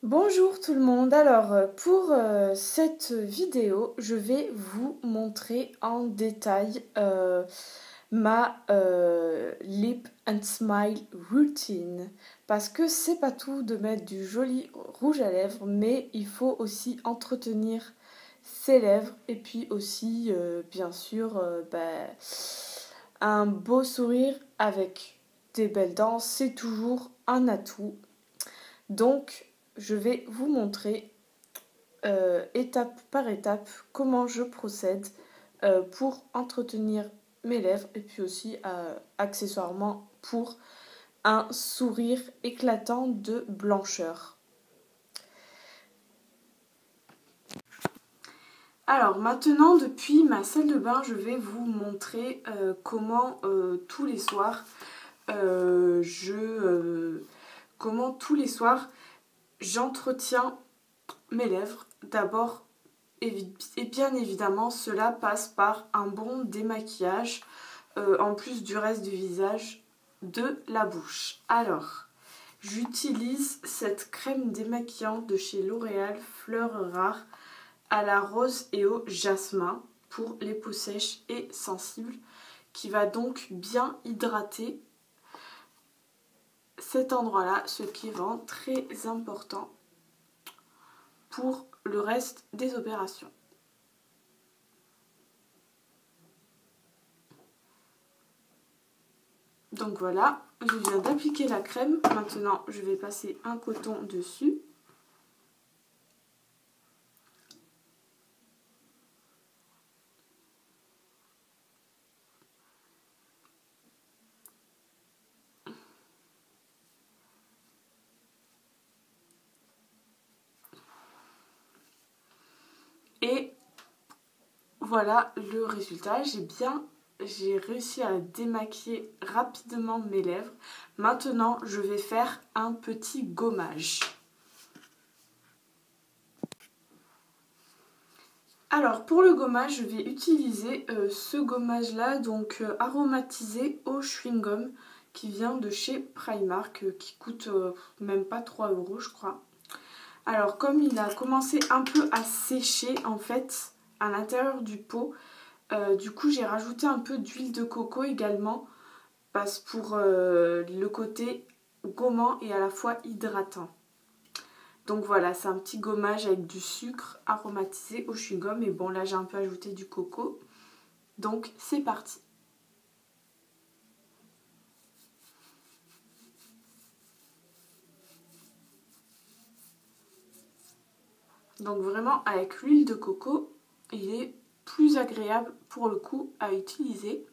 Bonjour tout le monde, alors pour cette vidéo je vais vous montrer en détail ma lip and smile routine parce que c'est pas tout de mettre du joli rouge à lèvres mais il faut aussi entretenir ses lèvres et puis aussi bien sûr un beau sourire avec des belles dents, c'est toujours un atout. Donc je vais vous montrer étape par étape comment je procède pour entretenir mes lèvres et puis aussi accessoirement pour un sourire éclatant de blancheur. Alors maintenant, depuis ma salle de bain, je vais vous montrer comment tous les soirs j'entretiens mes lèvres. D'abord, et bien évidemment, cela passe par un bon démaquillage, en plus du reste du visage, de la bouche. Alors, j'utilise cette crème démaquillante de chez L'Oréal Fleurs Rares à la rose et au jasmin pour les peaux sèches et sensibles, qui va donc bien hydrater cet endroit-là, ce qui est vraiment très important pour le reste des opérations. Donc voilà, je viens d'appliquer la crème. Maintenant, je vais passer un coton dessus. Et voilà le résultat. J'ai réussi à démaquiller rapidement mes lèvres. Maintenant, je vais faire un petit gommage. Alors, pour le gommage, je vais utiliser ce gommage-là, donc aromatisé au chewing-gum, qui vient de chez Primark, qui coûte même pas 3 € je crois. Alors, comme il a commencé un peu à sécher, en fait, à l'intérieur du pot, du coup, j'ai rajouté un peu d'huile de coco également, parce pour le côté gommant et à la fois hydratant. Donc voilà, c'est un petit gommage avec du sucre aromatisé au chewing-gum. Et bon, là, j'ai un peu ajouté du coco. Donc, c'est parti. Donc vraiment, avec l'huile de coco, il est plus agréable pour le coup à utiliser.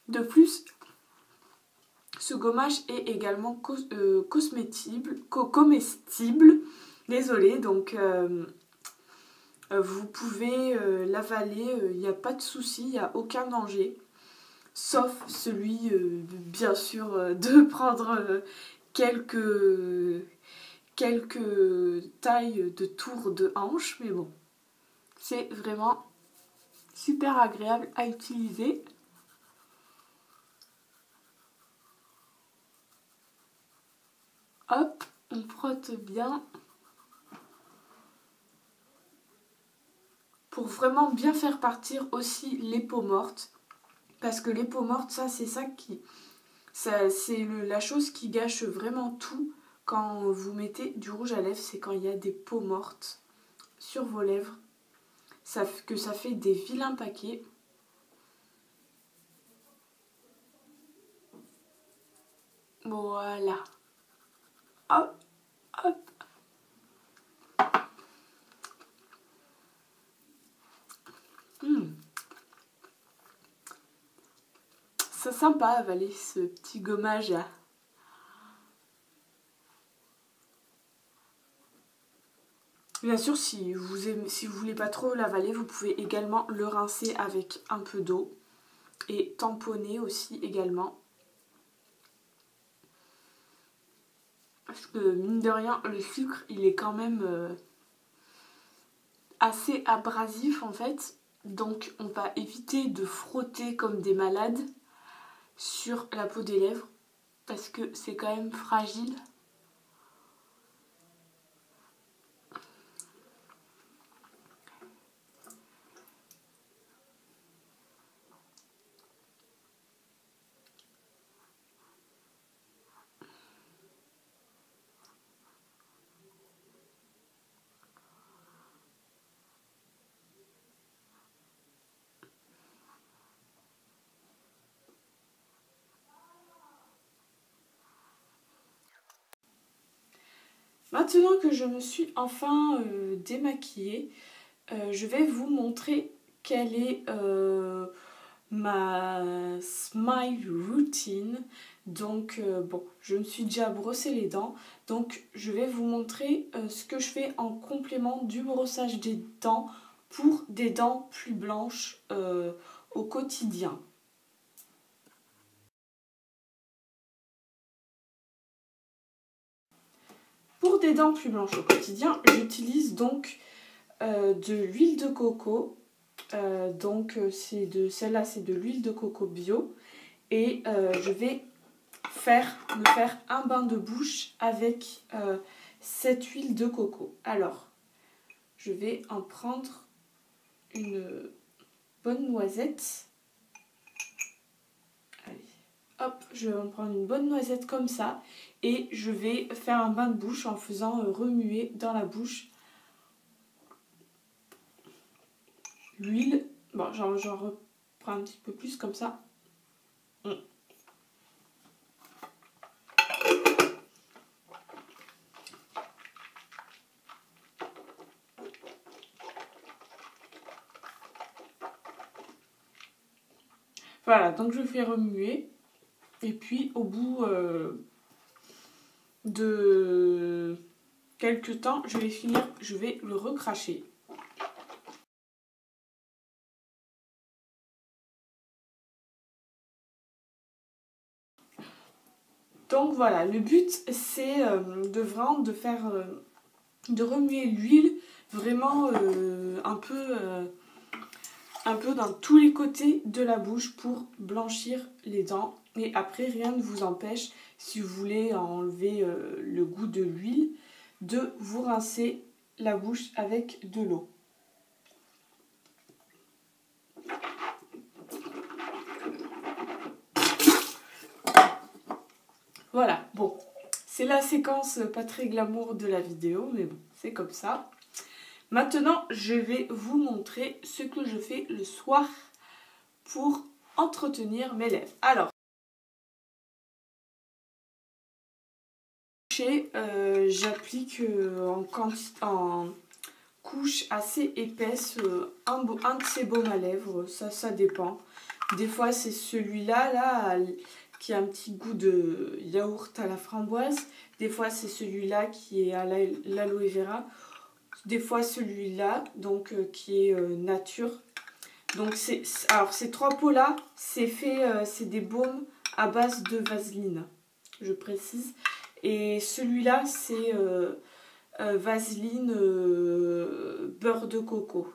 De plus, ce gommage est également comestible. Désolée, donc vous pouvez l'avaler, il n'y a pas de souci, il n'y a aucun danger. Sauf celui, bien sûr, de prendre quelques tailles de tours de hanche. Mais bon, c'est vraiment super agréable à utiliser. Hop, on frotte bien pour vraiment bien faire partir aussi les peaux mortes. Parce que les peaux mortes, ça c'est la chose qui gâche vraiment tout quand vous mettez du rouge à lèvres, c'est quand il y a des peaux mortes sur vos lèvres. Ça fait des vilains paquets. Voilà. Hop, hop. C'est sympa à avaler ce petit gommage là. Bien sûr, si vous voulez pas trop l'avaler, vous pouvez également le rincer avec un peu d'eau. et tamponner aussi également. Parce que mine de rien, le sucre, il est quand même assez abrasif en fait. Donc on va éviter de frotter comme des malades sur la peau des lèvres. Parce que c'est quand même fragile. Maintenant que je me suis enfin démaquillée, je vais vous montrer quelle est ma smile routine. Donc bon, je me suis déjà brossé les dents, donc je vais vous montrer ce que je fais en complément du brossage des dents pour des dents plus blanches au quotidien. Pour des dents plus blanches au quotidien, j'utilise donc de l'huile de coco. Celle-là, c'est de l'huile de coco bio. Et je vais me faire un bain de bouche avec cette huile de coco. Alors, je vais en prendre une bonne noisette. Allez, hop, je vais en prendre une bonne noisette comme ça. Et je vais faire un bain de bouche en faisant remuer dans la bouche l'huile. Bon, j'en reprends un petit peu plus comme ça. Voilà, donc je fais remuer. Et puis au bout de quelques temps, je vais le recracher. Donc voilà, le but c'est de remuer l'huile vraiment un peu dans tous les côtés de la bouche pour blanchir les dents. Et après, rien ne vous empêche, si vous voulez enlever le goût de l'huile, de vous rincer la bouche avec de l'eau. Voilà, bon, c'est la séquence pas très glamour de la vidéo, mais bon, c'est comme ça. Maintenant, je vais vous montrer ce que je fais le soir pour entretenir mes lèvres. Alors, j'applique en couche assez épaisse un de ces baumes à lèvres, ça dépend. Des fois, c'est celui-là, là, qui a un petit goût de yaourt à la framboise. Des fois, c'est celui-là qui est à l'aloe vera. Des fois, celui-là, donc qui est nature. Donc, alors, ces trois pots-là, c'est des baumes à base de vaseline, je précise. Et celui-là, c'est vaseline beurre de coco.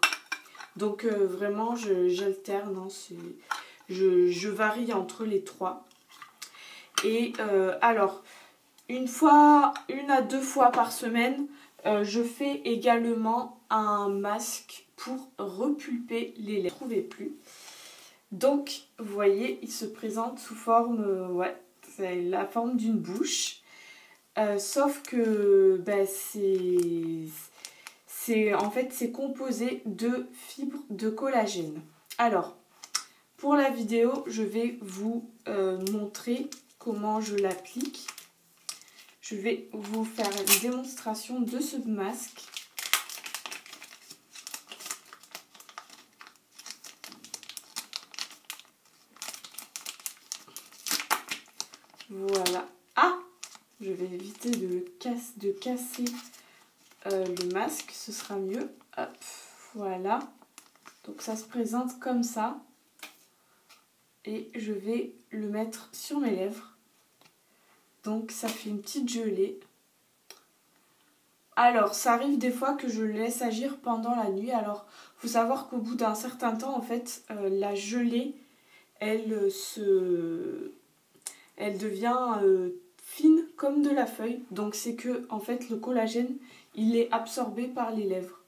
Donc, vraiment, j'alterne, hein, je varie entre les trois. Et alors, une à deux fois par semaine, je fais également un masque pour repulper les lèvres. Je ne trouvais plus. Donc, vous voyez, il se présente sous forme, ouais, c'est la forme d'une bouche. Sauf que ben, en fait, c'est composé de fibres de collagène. Alors, pour la vidéo, je vais vous montrer comment je l'applique. Je vais vous faire une démonstration de ce masque. Voilà. Ah! Je vais éviter de casser le masque, ce sera mieux. Hop, voilà. Donc ça se présente comme ça. et je vais le mettre sur mes lèvres. Donc ça fait une petite gelée. Alors ça arrive des fois que je le laisse agir pendant la nuit. Alors il faut savoir qu'au bout d'un certain temps en fait la gelée elle devient fine comme de la feuille. Donc c'est que en fait le collagène il est absorbé par les lèvres.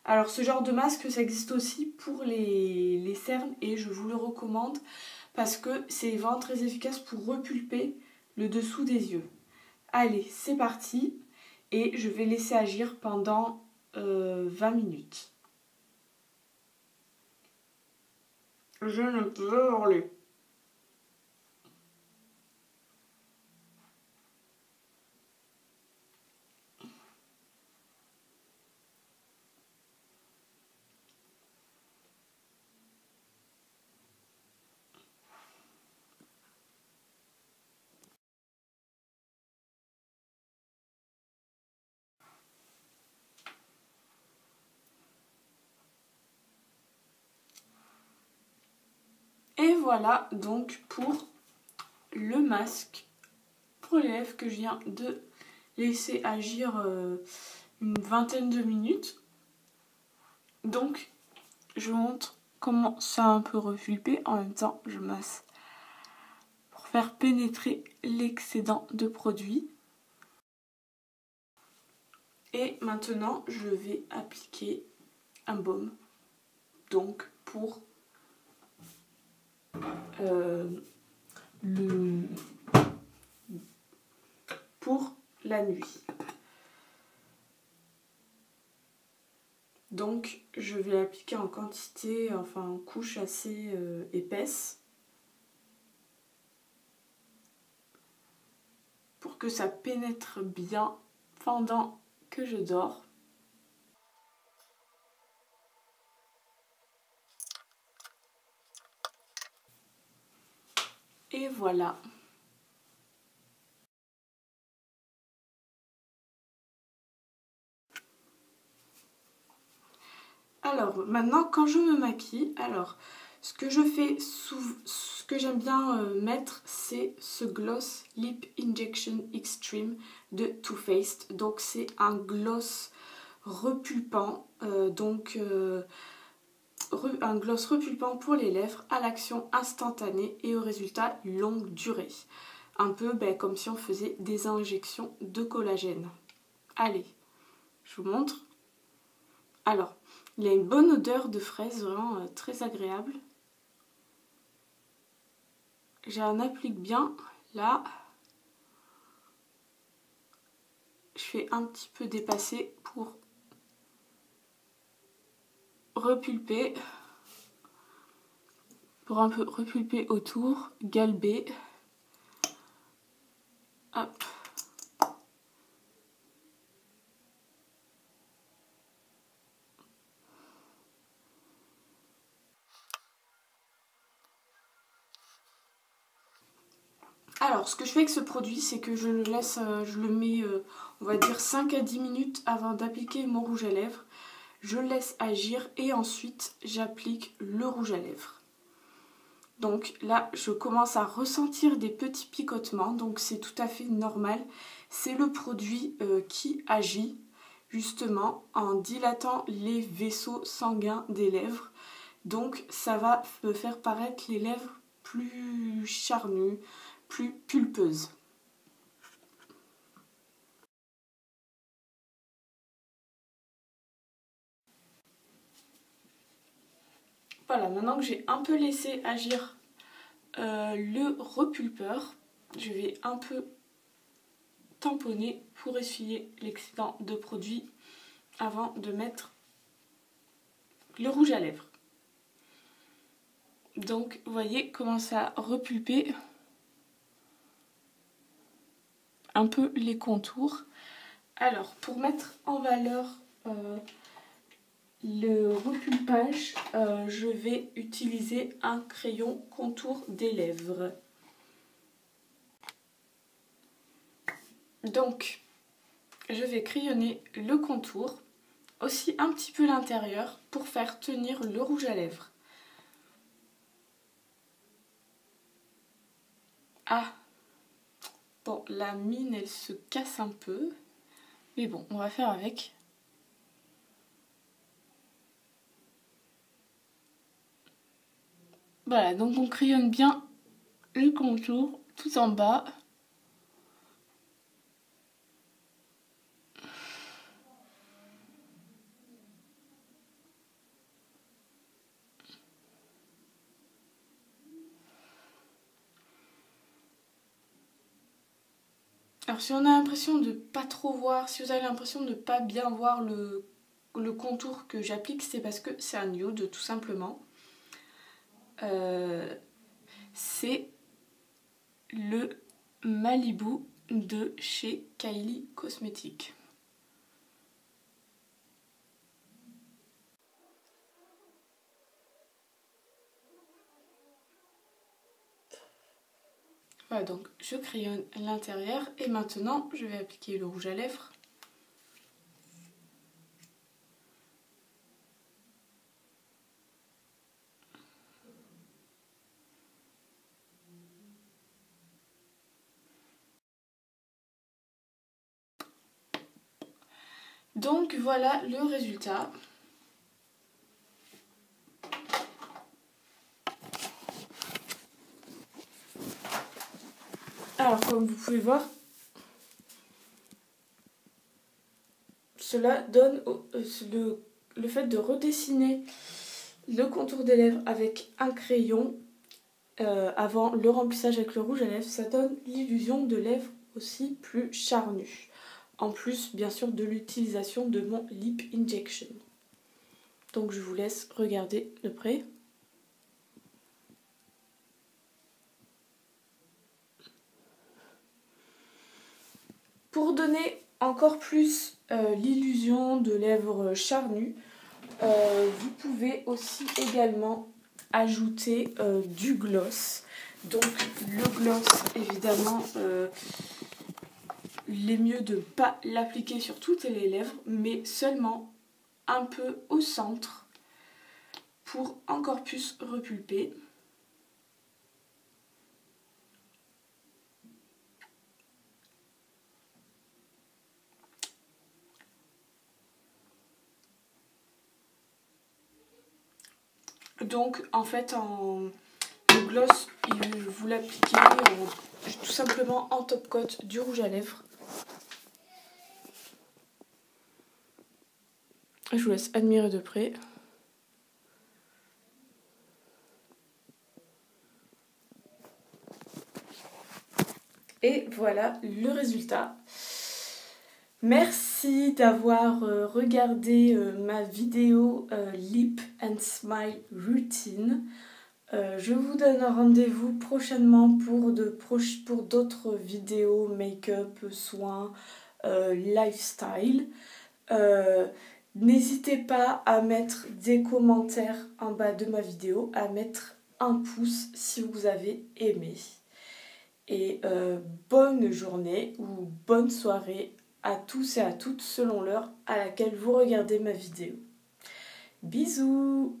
Alors ce genre de masque ça existe aussi pour les cernes et je vous le recommande parce que c'est vraiment très efficace pour repulper le dessous des yeux. Allez, c'est parti et je vais laisser agir pendant 20 minutes. Je ne peux parler. Et voilà donc pour le masque pour les lèvres que je viens de laisser agir une vingtaine de minutes. Donc je vous montre comment ça a un peu repulpé. En même temps je masse pour faire pénétrer l'excédent de produit. Et maintenant je vais appliquer un baume. Donc pour la nuit. Donc je vais l'appliquer en quantité, enfin en couche assez épaisse pour que ça pénètre bien pendant que je dors. Et voilà. Alors maintenant quand je me maquille, ce que je fais, ce que j'aime bien mettre, c'est ce gloss Lip Injection Extreme de Too Faced. Donc c'est un gloss repulpant, un gloss repulpant pour les lèvres à l'action instantanée et au résultat longue durée. Un peu comme si on faisait des injections de collagène. Allez, je vous montre. Alors, il a une bonne odeur de fraise, vraiment très agréable. J'en applique bien là. Je fais un petit peu dépasser pour repulper. Pour un peu repulper autour, galber. Hop. Alors, ce que je fais avec ce produit, c'est que je le laisse, je le mets, on va dire 5 à 10 minutes avant d'appliquer mon rouge à lèvres. Je le laisse agir et ensuite j'applique le rouge à lèvres. Donc là, je commence à ressentir des petits picotements, donc c'est tout à fait normal. C'est le produit qui agit justement en dilatant les vaisseaux sanguins des lèvres. Donc ça va me faire paraître les lèvres plus charnues, plus pulpeuses. Voilà, maintenant que j'ai un peu laissé agir le repulpeur, je vais un peu tamponner pour essuyer l'excédent de produit avant de mettre le rouge à lèvres. Donc vous voyez comment ça a repulpé un peu les contours. Alors pour mettre en valeur le repulpage, je vais utiliser un crayon contour des lèvres. Donc je vais crayonner le contour, aussi un petit peu l'intérieur pour faire tenir le rouge à lèvres. Ah, bon, la mine, elle se casse un peu. Mais bon, on va faire avec. Voilà, donc on crayonne bien le contour tout en bas. Alors si on a l'impression de pas trop voir, si vous avez l'impression de pas bien voir le contour que j'applique, c'est parce que c'est un nude tout simplement. C'est le Malibu de chez Kylie Cosmetics. Voilà, donc je crayonne l'intérieur et maintenant je vais appliquer le rouge à lèvres. Donc voilà le résultat. Alors comme vous pouvez voir, cela donne le fait de redessiner le contour des lèvres avec un crayon avant le remplissage avec le rouge à lèvres, ça donne l'illusion de lèvres aussi plus charnues. En plus, bien sûr, de l'utilisation de mon Lip Injection. Donc je vous laisse regarder de près. Pour donner encore plus l'illusion de lèvres charnues, vous pouvez aussi également ajouter du gloss. Donc le gloss, évidemment, il est mieux de ne pas l'appliquer sur toutes les lèvres, mais seulement un peu au centre pour encore plus repulper. Donc en fait, le gloss, vous l'appliquez tout simplement en top coat du rouge à lèvres. Je vous laisse admirer de près. Et voilà le résultat. Merci d'avoir regardé ma vidéo Lip and Smile Routine. Je vous donne rendez-vous prochainement pour d'autres vidéos make-up, soins, lifestyle. N'hésitez pas à mettre des commentaires en bas de ma vidéo, à mettre un pouce si vous avez aimé. Et bonne journée ou bonne soirée à tous et à toutes selon l'heure à laquelle vous regardez ma vidéo. Bisous!